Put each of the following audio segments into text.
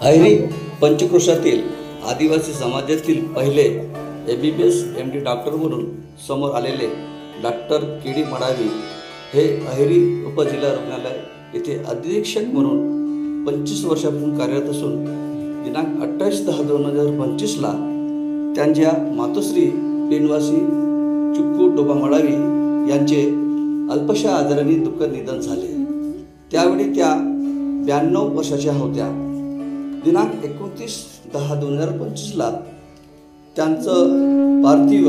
अहिरी पंचक्रोशातील आदिवासी समाजातील पहिले MBBS MD डॉक्टर म्हणून समोर आलेले डॉक्टर KD मडावी हे अहिरी उपजिल्हा रुग्णालय येथे अधीक्षक म्हणून 25 वर्षापासून कार्यरत असून दिनांक 28/10/2025ला त्यांच्या मातोश्री पेनवासी चुक्कू डोबा मडावी यांचे अल्पशा आजाराने दुःखद निधन झाले। त्यावेळी त्या 92 वर्षाच्या होत्या। दिनांक 29/10/2025ला त्यांचं पार्थिव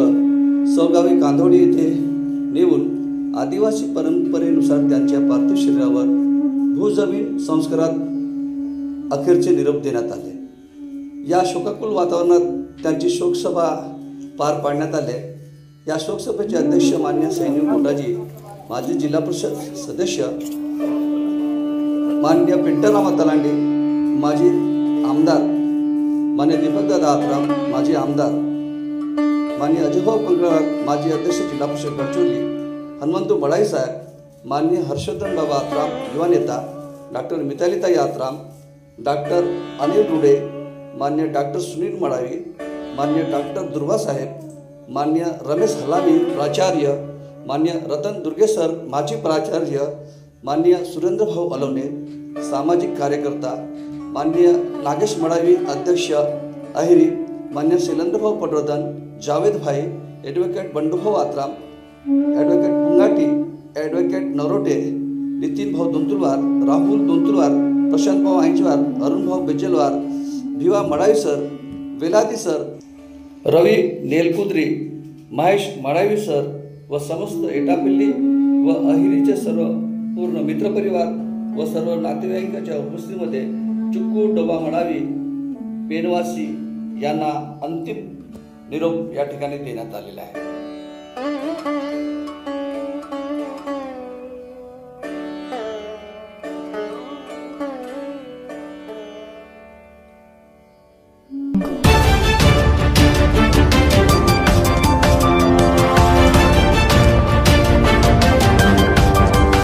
सौगावी कांदोडी येथे नेऊन आदिवासी परंपरेनुसार त्यांच्या पार्थिव शरीरावर भूजमीन संस्कारात अखेरचे निरोप देण्यात आले। या शोकाकुल वातावरणात त्यांची शोकसभा पार पाडण्यात आले। या शोकसभेचे अध्यक्ष मान्य सैनिक मोठाजी, माजी जिल्हा परिषद सदस्य मान्य पिंटरामा तलांडे, माजी आमदार मान्य दीपकदादा आत्राम, माजी आमदार मान्य अजयभाऊ कंकळवार, माजी अध्यक्ष जिल्हा परिषद गडचिरोली हनुमंतू बडाई साहेब, मान्य हर्षवर्धन बाबा आत्राम युवा नेता, डॉक्टर मितालीताई आत्राम, डॉक्टर अनिल रुडे, मान्य डॉक्टर सुनील मडावी, मान्य डॉक्टर दुर्वा साहेब, मान्य रमेश हलामी प्राचार्य, मान्य रतन दुर्गे सर माजी प्राचार्य, मान्य सुरेंद्रभाऊ अलवणे सामाजिक कार्यकर्ता, मान्य नागेश मडावी अध्यक्ष अहिरी, मान्य शैलेंद्रभाऊ पटवर्धन, जावेद भाई, ॲडव्होकेट बंडूभाऊ आत्राम, ॲडव्होकेट पुंगाटी, ॲडव्होकेट नरोटे, नितीन भाऊ दोंतुरवार, राहुल दोंतुरवार, प्रशांत भाऊ आंचवार, अरुण भाऊ Bejalwar, Bhiwa Madavi sir, Veladi sir, Ravi Nelkudri, Mahesh Madavi sir व समस्त एटापल्ली व अहिरीचे सर्व पूर्ण मित्रपरिवार व सर्व नातेवाईकांच्या उपस्थितीमध्ये चुक्कू डोबा मडावी पेनवासी यांना अंतिम निरोप या ठिकाणी देण्यात आलेला आहे।